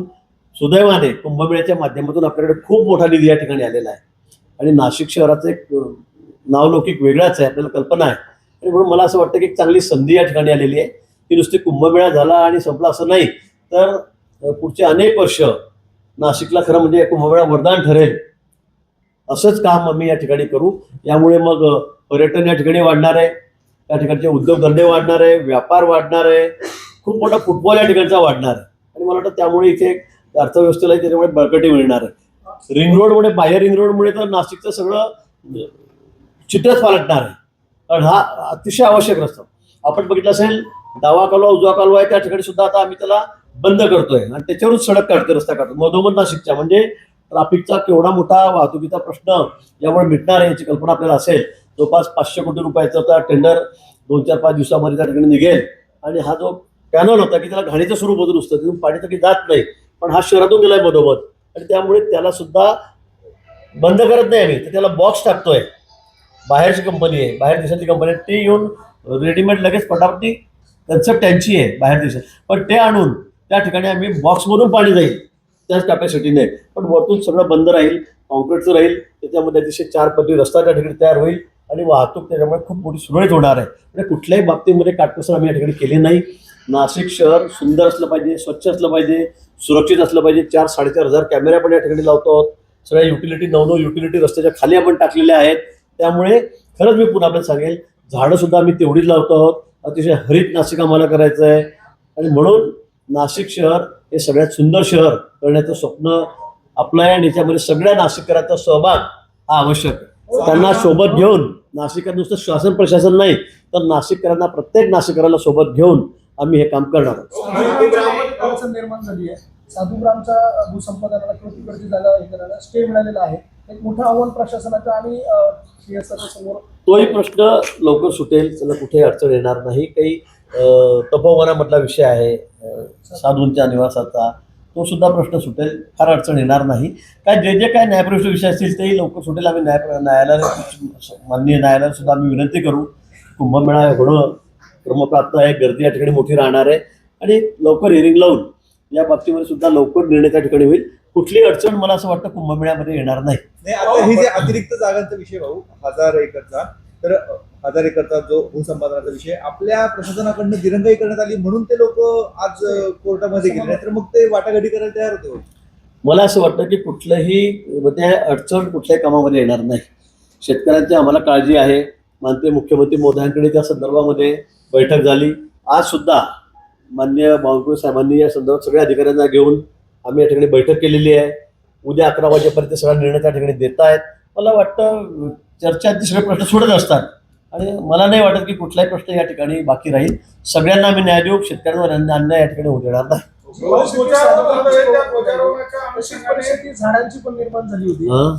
सुदैवाने कुंभमेळ्याच्या माध्यमातून आपल्याकडे खूप मोठा निधी या ठिकाणी आलेला आहे आणि नाशिक शहराचं एक नावलौकिक वेगळाच आहे, आपल्याला कल्पना आहे. आणि म्हणून मला असं वाटतं की एक चांगली संधी या ठिकाणी आलेली आहे की नुसती कुंभमेळा झाला आणि संपला असं नाही, तर पुढचे अनेक वर्ष नाशिकला खरं म्हणजे कुंभमेळा वरदान ठरेल असंच काम आम्ही या ठिकाणी करू. यामुळे मग पर्यटन या ठिकाणी वाढणार आहे, त्या ठिकाणचे उद्योगधंदे वाढणार आहे, व्यापार वाढणार आहे, खूप मोठा फुटबॉल या ठिकाणचा वाढणार आहे. आणि मला वाटतं त्यामुळे इथे अर्थव्यवस्थेलाही त्याच्यामुळे बळकटी मिळणार आहे. रिंग रोडमुळे, बाह्य रिंग रोडमुळे तर नाशिकचं सगळं चित्रच पालटणार आहे, कारण हा अतिशय आवश्यक रस्ता. आपण बघितलं असेल डावा कालवा उजवा कालवा आहे, त्या ठिकाणी सुद्धा आता आम्ही त्याला बंद करतोय आणि त्याच्यावरच सडक काढतोय, रस्ता काढतो मधोमध नाशिकच्या. म्हणजे ट्रॅफिकचा केवढा मोठा वाहतुकीचा प्रश्न यामुळे मिटणार आहे याची कल्पना आपल्याला असेल. जवळपास 500 कोटी रुपयाचा आता टेंडर 2-4-5 दिवसामध्ये त्या ठिकाणी निघेल. आणि हा जो कॅनल होता की त्याला घाणीचं स्वरूप होतं नुसतं, तिथून पाणी तर काही जात नाही, पण हा शहरातून गेलाय मधोमध आणि त्यामुळे त्याला सुद्धा बंद करत नाही आम्ही, तर त्याला बॉक्स टाकतोय. बाहेरची कंपनी आहे, बाहेर देशातली कंपनी आहे, ते येऊन रेडीमेड लगेच पटापटी कन्सेप्ट त्यांची आहे बाहेर देशात, पण ते आणून त्या ठिकाणी आम्ही बॉक्समधून पाणी जाईल त्याच कॅपॅसिटीने, पण वरतून सगळं बंद राहील, कॉन्क्रीटचं राहील. त्याच्यामध्ये अतिशय 4 पदरी रस्ता त्या ठिकाणी तयार होईल आणि वाहतूक त्याच्यामुळे खूप मोठी सुरळीत होणार आहे. म्हणजे कुठल्याही बाबतीमध्ये काटकसर आम्ही या ठिकाणी केली नाही. नाशिक शहर सुंदर असलं पाहिजे, स्वच्छ असलं पाहिजे, सुरक्षित असलं पाहिजे. 4-4.5 हजार कॅमेरे आपण या ठिकाणी लावतो आहोत. सगळ्या युटिलिटी 9 युटिलिटी रस्त्याच्या खाली आपण टाकलेल्या आहेत. त्यामुळे खरंच मी पुन्हा आपल्याला सांगेल, झाडं सुद्धा आम्ही तेवढीच लावतो आहोत. अतिशय हरित नाशिक आम्हाला करायचं आहे आणि म्हणून नाशिक शहर हे सगळ्यात सुंदर शहर करण्याचं स्वप्न आपलं आहे आणि याच्यामध्ये सगळ्या नाशिककरांचा सहभाग हा आवश्यक आहे. त्यांना सोबत घेऊन, नाशिकात नुसतं शासन प्रशासन नाही तर नाशिककरांना, प्रत्येक नाशिककराला सोबत घेऊन आम्ही हे काम करणार आहोत. अडचण निर्माण झाली आहे. साधुग्रामचा भूसंपादनाला किंवा तिकडची जागा हे करायला स्टे मिळालेला आहे. एक मोठं आव्हान प्रशासनाचं आणि समोर. तोही प्रश्न लवकर सुटेल, त्याला कुठेही अडचण येणार नाही. काही तपोवनामधला विषय आहे साधूंच्या निवासाचा, तो सुद्धा प्रश्न सुटेल, फार अडचण येणार नाही. काय जे काय न्यायप्रविष्ट विषय असतील तेही लवकर सुटेल. आम्ही न्यायालयाला, माननीय न्यायालयाला सुद्धा आम्ही विनंती करू. कुंभमेळा होणं क्रमप्राप्त आहे, गर्दी या ठिकाणी मोठी राहणार आहे आणि लवकर हिअरिंग लावून या बाबतीमध्ये सुद्धा लवकर निर्णय त्या ठिकाणी होईल. कुठली अडचण मला असं वाटतं कुंभमेळ्यामध्ये येणार नाही. आता ही जे अतिरिक्त जागांचा विषय भाऊ, 1000 एकरचा, तर 1000 एकरचा जो भूसंपादनाचा विषय आपल्या प्रशासनाकडनं दिरंगाई करण्यात आली म्हणून ते लोक आज कोर्टामध्ये गेले, नाही तर मग ते वाटाघाटी करायला तयार होते. मला असं वाटतं की कुठलंही म्हणजे अडचण कुठल्याही कामामध्ये येणार नाही. शेतकऱ्यांची आम्हाला काळजी आहे, माननीय मुख्यमंत्री महोदयांकडे त्या संदर्भामध्ये बैठक झाली. आज सुद्धा माननीय बावनकुळे साहेबांनी या संदर्भात सगळ्या अधिकाऱ्यांना घेऊन आम्ही या ठिकाणी बैठक केलेली आहे. उद्या 11 वाजेपर्यंत सगळा निर्णय त्या ठिकाणी देत आहेत. मला वाटतं चर्चेत सगळे प्रश्न सोडत असतात आणि मला नाही वाटत की कुठलाही प्रश्न या ठिकाणी बाकी राहील. सगळ्यांना आम्ही न्याय देऊ, शेतकऱ्यांवर अन्याय या ठिकाणी होऊ देणार नाही. तशीच परिस्थिती झाडांची पण निर्माण झाली होती. हं?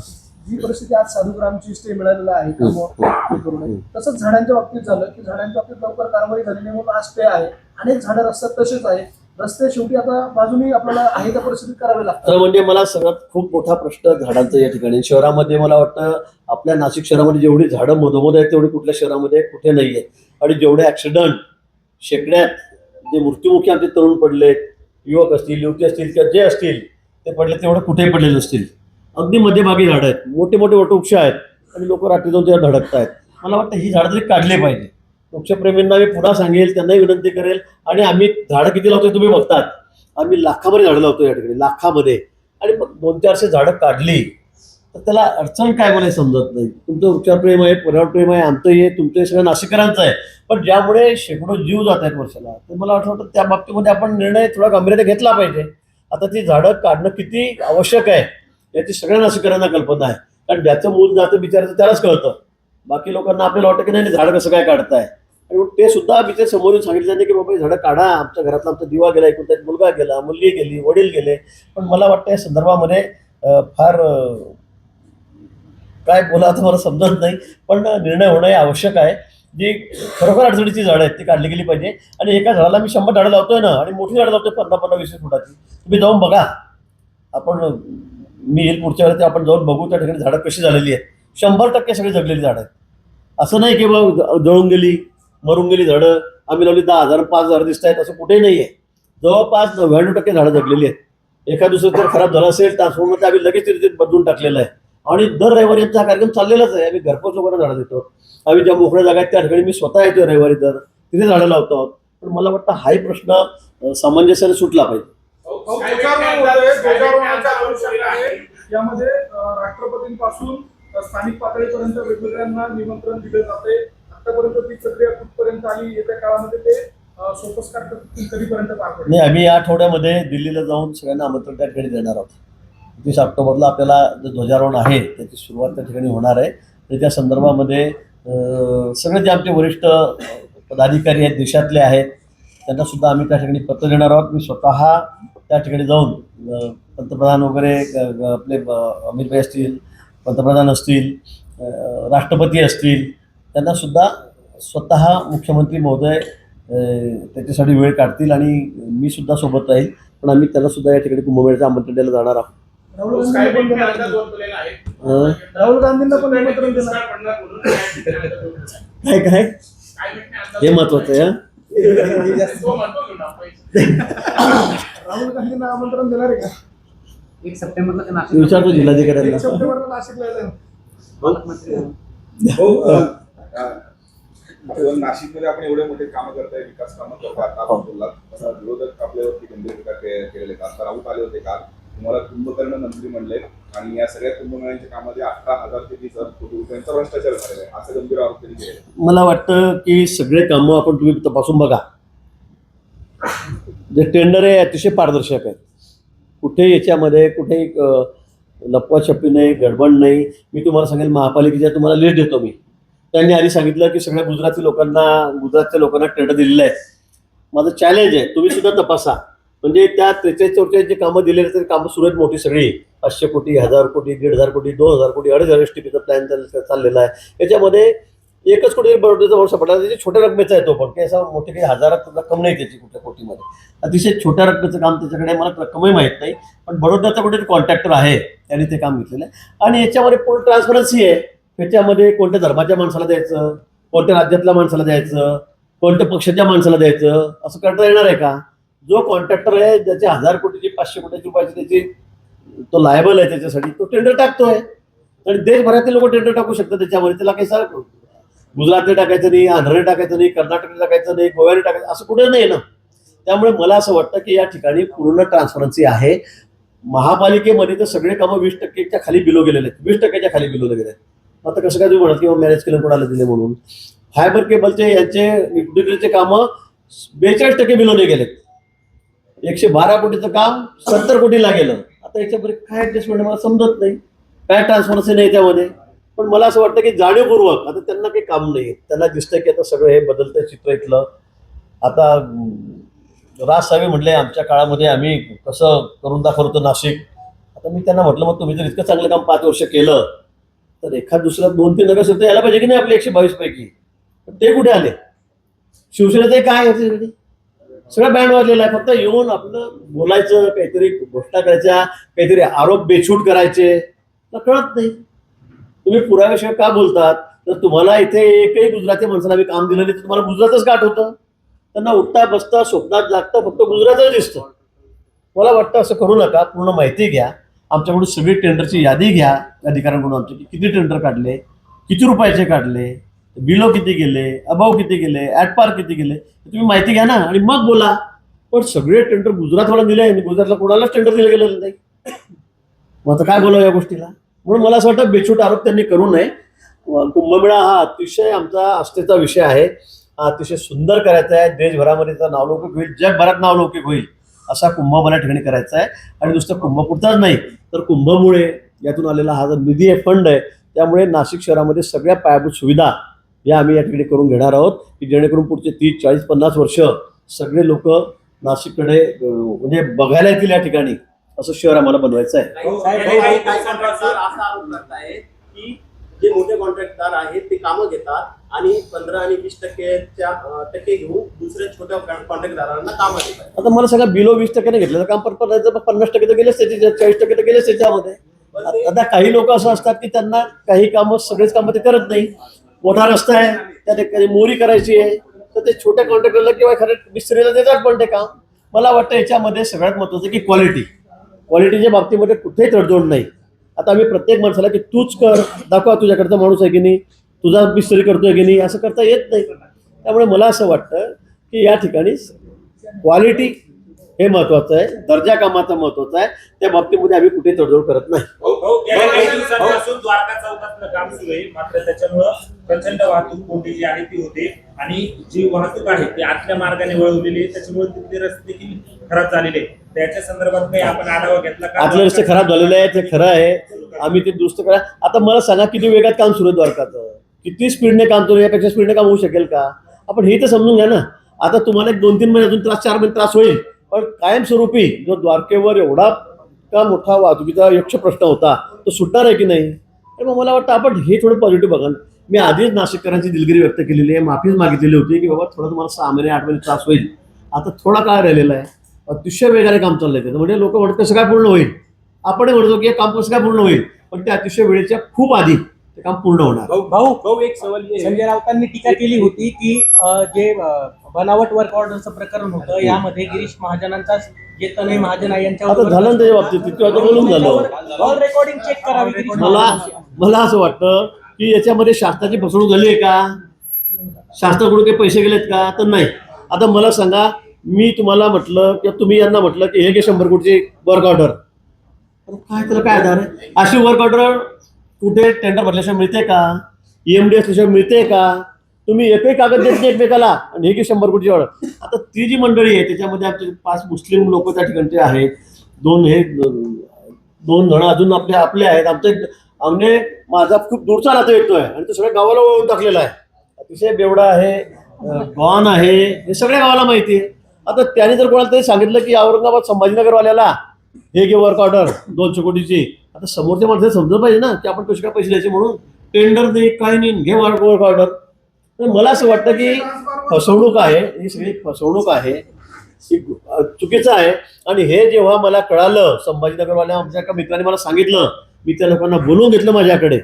जी परिस्थिती आज साधुग्रामची स्टे मिळालेला आहे करू नये, तसंच झाडांच्या बाबतीत झालं की झाडांच्या बाबतीत लवकर कारवाई झाली नाही म्हणून आज स्टे आहे. अनेक झाडं रस्त्यात तसेच आहे. रस्ते शेवटी आता बाजूनी आपल्याला आहे त्या परिस्थितीत करावे लागतात. तर म्हणजे मला सगळ्यात खूप मोठा प्रश्न झाडांचा या ठिकाणी शहरामध्ये मला वाटतं आपल्या नाशिक शहरामध्ये जेवढी झाडं मधोमध आहेत तेवढी कुठल्या शहरामध्ये कुठे नाही आहे. आणि जेवढे ऍक्सिडेंट शेकड्यात जे मृत्युमुखी आमचे तरुण पडलेत, युवक असतील, युवती असतील किंवा जे असतील ते पडले तेवढे कुठेही पडलेले असतील. अगदी मध्यभागी झाडं आहेत, मोठे मोठे वटवृक्ष आहेत आणि लोक रात्री जाऊन त्याला धडकत आहेत. मला वाटतं ही झाडं तरी काढली पाहिजे. वृक्षप्रेमींना मी पुन्हा सांगेल, त्यांनाही विनंती करेल. आणि आम्ही झाडं किती लावतोय तुम्ही बघतात. आम्ही लाखामध्ये झाडं लावतो या ठिकाणी, लाखामध्ये. आणि मग 200-400 झाडं काढली तर त्याला अडचण काय मला समजत नाही. तुमचं वृक्षप्रेम आहे, पर्यावरणप्रेम आहे, आमचंही आहे, तुमचंही सगळं नाशिकरांचं आहे. पण ज्यामुळे शेकडो जीव जात आहेत वर्षाला, तर मला वाटतं त्या बाबतीमध्ये आपण निर्णय थोडा गांभीर्याने घेतला पाहिजे. आता ती झाडं काढणं किती आवश्यक आहे याची सगळ्या नाशिकरांना कल्पना आहे. कारण ज्याचं मूल जातं बिचाराचं त्यालाच कळतं. बाकी लोकांना आपल्याला वाटतं की नाही झाडं कसं काय काढताय. आणि मग ते सुद्धा बिचार समोरून सांगितलं जाते की बाबा झाडं काढा, आमच्या घरातला आमचा दिवा गेला, एकूण त्यात मुलगा गेला, मुलगी गेली, वडील गेले. पण मला वाटतं या संदर्भामध्ये फार काय बोलायचं मला समजत नाही. पण निर्णय होणं हे आवश्यक आहे. जी खरोखर अडचणीची झाडं आहेत ती काढली गेली पाहिजे. आणि एका झाडाला मी 100 झाडं लावतोय ना, आणि मोठी झाडं लावतोय 15-20 फुटाची. तुम्ही जाऊन बघा. आपण मी येईल पुढच्या वेळेस आपण जाऊन बघू त्या ठिकाणी झाडं कशी झालेली आहेत. 100% सगळी जगलेली झाडं आहेत. असं नाही की बाबा जळून गेली, मरून गेली झाडं, आम्ही लावली 10,000 5,000 दिसत आहेत, असं कुठेही नाही आहे. जवळपास 99% झाडं जगलेली आहेत. एका दुसरं जर खराब झालं असेल ट्रान्सफॉर्मर तर आम्ही लगेच तिथे बदलून टाकलेलं आहे. आणि दर रविवारी आमचा कार्यक्रम चाललेलाच आहे. आम्ही घरपोच लोकांना झाडं देतो. आम्ही ज्या मोकळ्या जागा आहेत त्या ठिकाणी मी स्वतः येतो रविवारी, तर तिथे झाडं लावतो आहोत. पण मला वाटतं हाही प्रश्न सामंजस्याने सुटला पाहिजे. यामध्ये राष्ट्रपतींपासून स्थानिक पातळीपर्यंत वेगवेगळ्यांना निमंत्रण दिले जाते. आतापर्यंत ती प्रक्रिया कुठपर्यंत आली, येत्या काळामध्ये ते सोपस्कार कधीपर्यंत पार पडेल? नाही, आम्ही या आठवड्यामध्ये दिल्लीला जाऊन सगळ्यांना आमंत्रण त्या ठिकाणी देणार आहोत. 30 ऑक्टोबरला आपल्याला जो ध्वजारोहण आहे त्याची सुरुवात त्या ठिकाणी होणार आहे. तर त्या संदर्भामध्ये सगळे जे आमचे वरिष्ठ पदाधिकारी आहेत, देशातले आहेत, त्यांना सुद्धा आम्ही त्या ठिकाणी पत्र देणार आहोत. मी स्वतः त्या ठिकाणी जाऊन पंतप्रधान वगैरे आपले अमित भाई असतील, पंतप्रधान असतील, राष्ट्रपती असतील, त्यांना सुद्धा स्वतः मुख्यमंत्री महोदय त्याच्यासाठी वेळ काढतील आणि मी सुद्धा सोबत राहील. पण आम्ही त्यांना सुद्धा या ठिकाणी कुंभमेळ्याचं आमंत्रण द्यायला जाणार आहोत. राहुल गांधींना पण निमंत्रण देणार. काय काय हे महत्वाचं आहे. राहुल गांधींना आमंत्रण देणार आहे का? 1 सप्टेंबरला विचारतो जिल्हाधिकाऱ्यांना. 1 सप्टेंबरला नाशिकला येणार. नाशिकमध्ये आपण एवढे मोठे कामं करताय, विकास कामं करतो. आता आपण बोललात विरोधक आपल्यावरती गंभीर टीका केलेले. आता राऊत आले होते काल, तुम्हाला कुंभकर्ण मंत्री म्हणले आणि या सगळ्या कुंभमेळ्यांच्या कामामध्ये 18,000 ते 20,000 कोटी रुपयांचा भ्रष्टाचार झालेला आहे, असं गंभीर आरोप त्यांनी केले. मला वाटतं की सगळे कामं आपण तुम्ही तपासून बघा. जे टेंडर आहे अतिशय पारदर्शक आहे. कुठे याच्यामध्ये कुठेही लपवाछपी नाही, गडबड नाही. मी तुम्हाला सांगेल, महापालिकेच्या तुम्हाला लिस्ट देतो मी. त्यांनी आधी सांगितलं की सगळ्या गुजरातच्या लोकांना टेंडर दिलेलं आहे. माझं चॅलेंज आहे, तुम्ही सुद्धा तपासा. म्हणजे त्या 43-44 जे कामं दिलेले तरी कामं सुरू आहेत मोठी सगळी. 500 कोटी, 1000 कोटी, 1,500 कोटी, 2,000 कोटी, 2,500 STPचा प्लॅन चाललेला आहे. याच्यामध्ये 1 कोटी बरोडचा वर्ष पडला, त्याची छोट्या रकमेचा आहे तो, पण काही असं मोठी काही हजारात रक्कम नाही त्याची कुठल्या कोटीमध्ये. अतिशय छोट्या रकमेचं काम त्याच्याकडे, मला रक्कमही माहीत नाही. पण बडोद्याचा कुठे कॉन्ट्रॅक्टर आहे, त्यांनी ते काम घेतलेलं आहे. आणि याच्यामध्ये पूर्ण ट्रान्सपरन्सी आहे. त्याच्यामध्ये कोणत्या धर्माच्या माणसाला द्यायचं, कोणत्या राज्यातल्या माणसाला द्यायचं, कोणत्या पक्षाच्या माणसाला द्यायचं, असं करता येणार आहे का? जो कॉन्ट्रॅक्टर आहे, ज्याचे 1000 कोटीची 500 कोटी रुपयाची त्याची तो लायबल आहे त्याच्यासाठी, तो टेंडर टाकतोय. आणि देशभरातील लोक टेंडर टाकू शकतात त्याच्यामध्ये. त्याला काही सर गुजरातने टाकायचं नाही, आंध्रने टाकायचं नाही, कर्नाटकने टाकायचं नाही, गोव्याने टाकायचं असं कुठे नाही ना. त्यामुळे मला असं वाटतं की या ठिकाणी पूर्ण ट्रान्सपरन्सी आहे. महापालिकेमध्ये तर सगळे कामं 20%च्या खाली बिलो गेलेले आहेत, 20%च्या खाली बिलो गेले आहेत. आता कसं काय तुम्ही म्हणत किंवा मॅनेज केलं कोणाला दिले म्हणून. फायबर केबलचे यांचे डिग्रीचे कामं 42% बिलोने गेलेत. 112 कोटीचं काम 70 कोटीला गेलं. आता याच्यामध्ये काय ऍडजस्टमेंट मला समजत नाही, काय ट्रान्सफरन्सी नाही त्यामध्ये. पण मला असं वाटतं की जाणीवपूर्वक आता त्यांना काही काम नाही, त्यांना दिसतंय की आता सगळं हे बदलतं चित्र इथलं. आता राज साहेब म्हटले आमच्या काळामध्ये आम्ही कसं करून दाखवतो नाशिक. आता मी त्यांना म्हटलं मग तुम्ही जर इतकं चांगलं काम 5 वर्ष केलं तर एखाद दुसऱ्या 2-3 नगरसेवक यायला पाहिजे की नाही आपले 122 पैकी. ते कुठे आले? शिवसेनेचं काय याच्यासाठी सगळं बँड वाजलेलं आहे. फक्त येऊन आपलं बोलायचं, काहीतरी गोष्टा करायच्या, काहीतरी आरोप बेछूट करायचे, कळत नाही. तुम्ही पुराव्याशिवाय का बोलतात? तर तुम्हाला इथे एकही गुजराती माणसाला आम्ही काम दिलं नाही तर तुम्हाला गुजरातच गाठ होतं. त्यांना उठता बसता स्वप्नात जागता फक्त गुजरातच दिसतं. मला वाटतं असं करू नका. पूर्ण माहिती घ्या, आमच्याकडून सगळी टेंडरची यादी घ्या अधिकाऱ्यांकडून. आमचे किती टेंडर काढले, किती रुपयाचे काढले, बिलो किती गेले, अभाव किती गेले, ॲटपार किती गेले, तुम्ही माहिती घ्या ना आणि मग बोला. पण सगळे टेंडर गुजरातवाला दिले आणि गुजरातला कोणालाच टेंडर दिलं गेलेलं नाही. मग आता काय बोलावं या गोष्टीला? म्हणून मला असं वाटतं बेछूट आरोप त्यांनी करू नये. कुंभमेळा हा अतिशय आमचा आस्थेचा विषय आहे. हा अतिशय सुंदर करायचा आहे. देशभरामध्ये त्याचा नावलौकिक होईल, जगभरात नावलौकिक होईल असा कुंभमेळा ठिकाणी करायचा आहे. आणि नुसतं कुंभपुरताच नाही तर कुंभमुळे यातून आलेला हा जो निधी आहे, फंड आहे, त्यामुळे नाशिक शहरामध्ये सगळ्या पायाभूत सुविधा या आम्ही या ठिकाणी करून घेणार आहोत की जेणेकरून पुढचे 30, 40, 50 वर्ष सगळे लोक नाशिककडे म्हणजे बघायला येतील या ठिकाणी. असं शहर आम्हाला बनवायचं आहे. काही कॉन्ट्रॅक्टर असा आरोप करतायत की जे मोठे कॉन्ट्रॅक्टर आहेत ते कामं घेतात आणि 15 आणि 20% घेऊन दुसऱ्या छोट्या कॉन्ट्रॅक्टदारांना कामं देतात. आता मला सगळं बिलो 20% घेतलं काम पण 50% तर गेलेच त्याच्या, 40% तर गेलेच त्याच्यामध्ये. आता काही लोक असं असतात की त्यांना काही कामं सगळेच कामं ते करत नाही. मोठा रस्ता आहे त्या ठिकाणी मोरी करायची आहे तर ते छोट्या कॉन्ट्रॅक्टरला किंवा खरं मिस्त्रीला देतात पण ते काम. मला वाटतं याच्यामध्ये सगळ्यात महत्त्वाचं की क्वालिटीच्या बाबतीमध्ये कुठेही तडजोड नाही. आता आम्ही प्रत्येक माणसाला की तूच कर, दाखवा तुझ्याकडचा माणूस आहे की नाही, तुझा मिस्त्री करतोय की नाही, असं करता येत नाही. त्यामुळे मला असं वाटतं की या ठिकाणी क्वालिटी हे महत्वाचं आहे, दर्जा कामाचा महत्वाचा आहे. त्या बाबतीमध्ये आम्ही कुठे तडजोड करत नाही. गेल्या काही दिवसांपासून द्वारका चौकातलं काम सुरू आहे, मात्र त्याच्यामुळं प्रचंड वाहतूक कोंडी जी आहे ती होते आणि जी वाहतूक आहे ती आतल्या मार्गाने वळवलेली आहे. त्याच्यामुळे तिथले रस्ते देखील खराब झालेले आहेत. त्याच्या संदर्भात काही आपण आढावा घेतला का? आतले रस्ते खराब झालेले आहेत, ते खरं आहे. आम्ही ते दुरुस्त करा. आता मला सांगा किती वेगात काम सुरू आहे द्वारकाचं, किती स्पीडने काम सुरू आहे, यापेक्षा स्पीडने काम होऊ शकेल का? आपण हे तर समजून घ्या ना. आता तुम्हाला 2-3 महिने अजून 4 महिने त्रास होईल, पण कायमस्वरूपी जो द्वारकेवर एवढा का मोठा वाहतुकीचा यक्ष प्रश्न होता तो सुटणार आहे की नाही? तर मग मला वाटतं आपण हे थोडं पॉझिटिव्ह बघा. मी आधीच नाशिककरांची दिलगिरी व्यक्त केलेली आहे, माफीच मागितलेली होती की बाबा थोडं तुम्हाला 6 महिने 8 महिने त्रास होईल. आता थोडा काळ राहिलेला आहे, अतिशय वेगाने काम चाललंय त्याचं. म्हणजे लोक म्हणतात कसं काय पूर्ण होईल, आपण म्हणतो की काम कसं काय पूर्ण होईल, पण ते अतिशय वेळेच्या खूप आधी ते काम पूर्ण होणार. भाऊ एक सवाल संजय राऊतांनी टीका केली होती की जे बनावट वर्क ऑर्डरचं प्रकरण होतं यामध्ये गिरीश महाजनांचा जे तनय महाजन आहे आता झालं ना त्याच्या बाबतीत, तिथे आता बोलून झालं. ऑल रेकॉर्डिंग चेक करावी. गिरीश मला असं वाटतं की याच्यामध्ये शासनाची फसवणूक झाली आहे का, शासनाकडून काही पैसे गेलेत का, तर नाही. आता मला सांगा, मी तुम्हाला म्हटलं किंवा तुम्ही यांना म्हटलं की हे घे 100 कोटीची वर्क ऑर्डर, काय त्याला काय आधार आहे? अशी वर्क ऑर्डर कुठे टेंडर भरल्याशिवाय मिळते का, EMD असल्याशिवाय मिळते का? तुम्ही एकही कागद देत नाही एकमेकाला आणि हे की 100 कोटीची ऑर्डर. आता ती जी मंडळी आहे त्याच्यामध्ये आमचे 5 मुस्लिम लोक त्या ठिकाणचे आहेत, 2 जण अजून आपले आहेत. आमने माझा खूप दूरचा नातं येतोय आणि तो सगळ्या गावाला वळून टाकलेला आहे. अतिशय बेवडा आहे, गॉन आहे, हे सगळ्या गावाला माहिती आहे. आता त्याने जर कोणाला तरी सांगितलं की औरंगाबाद संभाजीनगरवाल्याला हे घे वर्क ऑर्डर 200 कोटीची, आता समोरच्या माणसाला समजलं पाहिजे ना की आपण कसे काय पैसे द्यायचे. म्हणून टेंडर दे, काही नाही, घे वर्क ऑर्डर. तर मला असं वाटतं की फसवणूक आहे, ही सगळी फसवणूक आहे, ही चुकीचं आहे. आणि हे जेव्हा मला कळालं, संभाजीनगरवाल्या आमच्या एका मित्राने मला सांगितलं, मी त्या लोकांना बोलवून घेतलं माझ्याकडे.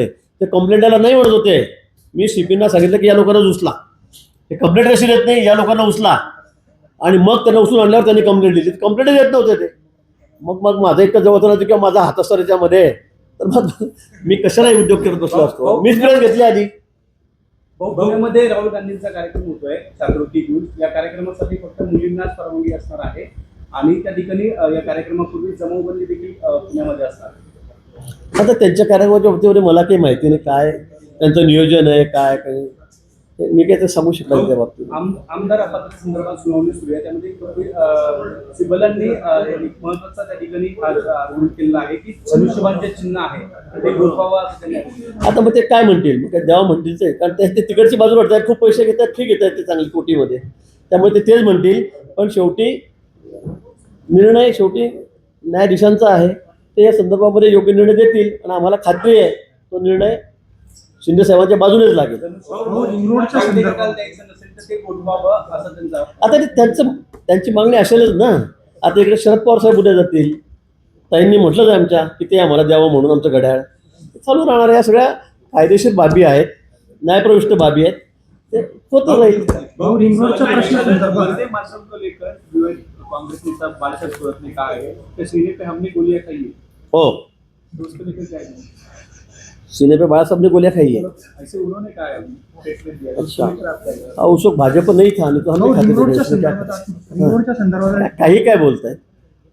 ते कंप्लेंटला नाही म्हणत होते. मी CPना सांगितलं की या लोकांना उचला, हे कंप्लेंट कशी देत नाही, या लोकांना उचला. आणि मग त्यांना उचलून आणल्यावर त्यांनी कंप्लेंट दिली. कंप्लेंट देत नव्हते ते. मग माझं इतकं जवळ नव्हतं किंवा माझा हात असतो त्याच्यामध्ये, तर मग मी कशाला उद्योग करत बसलो असतो. मीच प्रेस घेतली आधी. पुण्यामध्ये राहुल गांधींचा कार्यक्रम होतोय जागृती न्यूज. या कार्यक्रमासाठी फक्त मुलींनाच परवानगी असणार आहे आणि त्या ठिकाणी या कार्यक्रमापूर्वी जमावबंदी देखील पुण्यामध्ये असणार. आता त्यांच्या कार्यक्रमाच्या बाबतीमध्ये मला काही माहिती नाही, काय त्यांचं नियोजन आहे, काय काय ते मी काही ते सांगू शकणार नाही त्या बाबतीत. आमदार अपात्र संदर्भात सुनावणी सुरू आहे. त्यामध्ये सिब्बलांनी एक महत्वाचा त्या ठिकाणी आज रुल केलेला आहे की धनुष्यबाण जे चिन्ह आहे ते गुरपावा असं त्यांनी सांगितलं. आता मग ते काय म्हणतील, मग काय द्यावं म्हणतील ते, कारण ते तिकडची बाजू वाटतात, खूप पैसे घेतात, ठीक घेतात ते चांगली कोटीमध्ये, त्यामुळे ते तेच म्हणतील. पण शेवटी निर्णय शेवटी न्यायाधीशांचा आहे, ते या संदर्भामध्ये योग्य निर्णय देतील आणि आम्हाला खात्री आहे तो निर्णय शिंदे साहेबांच्या बाजूनेच लागेल. रिंगरोडच्या संदर्भात द्यायचं नसेल तर ते गुरपावं असं त्यांचा आता ते त्यांची मागणी असेलच ना. आता इकडे शरद पवार साहेब उद्या जातील, ताईंनी म्हटलंच आहे आमच्या की ते आम्हाला द्यावं म्हणून आमचं घड्याळ चालू राहणार. या सगळ्या कायदेशीर बाबी आहेत, न्यायप्रविष्ट बाबी आहेत, ते होतच राहील. रिंगरोडच्या प्रश्नासंदर्भात मातरम को लेकर जो कांग्रेस नेता बालसाहेब थोरात ने कहा है कि सीने पे हमने गोलियां खाई है, हो, तो उसको लेकर क्या है? सीने पे बाळा साहब ने गोलियां खाई है. ऐसे उन्होंने कहा है स्टेटमेंट दिया है, अच्छा. उसको लेकर आप क्या कहेंगे? हाँ, उस वक्त भाजप नहीं था, नहीं तो हम भी खाते थे. रिंगरोडच्या संदर्भात काही काय बोलतायत,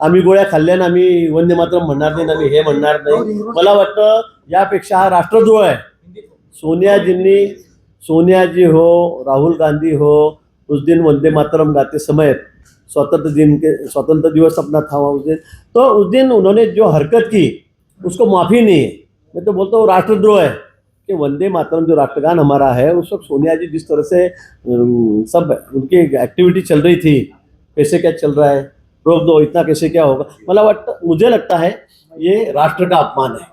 आम्ही गोळ्या खाल्ल्या ना आम्ही वंदे मातरम म्हणणार नाही, आम्ही हे म्हणणार नाही. मला वाटतं यापेक्षा हा राष्ट्रद्रोह आहे. सोनिया जी हो, राहुल गांधी हो, उस दिन वंदे मातरम गाते समय स्वतंत्र दिवस अपना था उस दिन, तो उस दिन उन्होंने जो हरकत की उसको माफ़ी नहीं है. मैं तो बोलता हूँ राष्ट्रद्रोह है कि वंदे मातरम जो राष्ट्रगान हमारा है, उस वक्त सोनिया जी जिस तरह से सब उनकी एक्टिविटी चल रही थी, कैसे क्या चल रहा है, रोक दो इतना कैसे क्या होगा, मुझे लगता है ये राष्ट्र का अपमान है,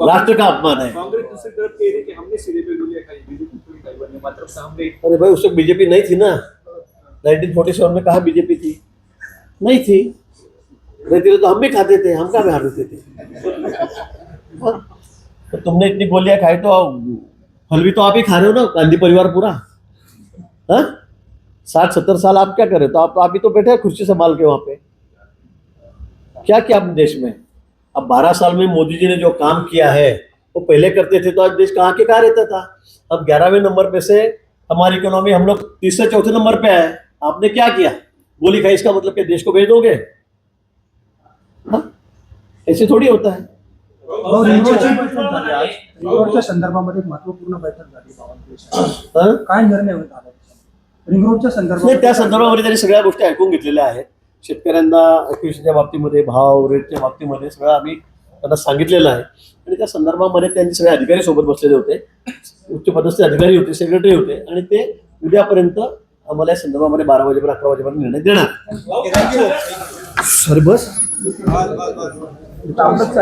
राष्ट्र का अपमान है. कांग्रेस दूसरी तरफ कह रही है कि हमने सीने पे गोलियां खाई, बीजेपी खाई, वंदे मातरम से हमने अरे भाई उस वक्त बीजेपी नहीं थी ना. 1947 में कहा बीजेपी थी, नहीं थी, रहती तो हम भी खाते थे, हम कहाँ बिहार देते थे. तो तुमने इतनी गोलियां खाई तो फल भी तो आप ही खा रहे हो ना, गांधी परिवार पूरा. हाँ, 60-70 साल आप क्या करे, तो आप ही तो बैठे हैं कुर्सी संभाल के वहाँ पे. क्या किया अपने देश में. अब 12 साल में मोदी जी ने जो काम किया है वो पहले करते थे तो आज देश कहाँ के कहाँ रहता था. अब 11वें नंबर पे से हमारी इकोनॉमी हम लोग 3 से 4 नंबर पे आए. आपने क्या किया, गोली खाई, इसका मतलब क्या देश को भेज दोगे. हाँ, ऐसे थोड़ी होता है. रिंगरोडच्या संदर्भामध्ये एक महत्वपूर्ण बैठक झाली बावनकुळे. हाँ? काय निर्णय होत आला रिंगरोडच्या नाही, संदर्भात? त्या संदर्भामध्ये त्यांनी सगळ्या गोष्टी ऐकून घेतलेल्या आहेत. शेतकऱ्यांना कृषीच्या बाबतीमध्ये, भाव रेटच्या बाबतीमध्ये सगळं आम्ही त्यांना सांगितलेलं आहे. आणि त्या संदर्भामध्ये त्यांनी सगळे अधिकारी सोबत बसलेले होते, उच्च पदस्थ अधिकारी होते, सेक्रेटरी होते, आणि ते उद्यापर्यंत आम्हाला या संदर्भामध्ये 12 वाजेपर्यंत 11 वाजेपर्यंत निर्णय देणार. थँक्यू. सर बस बस.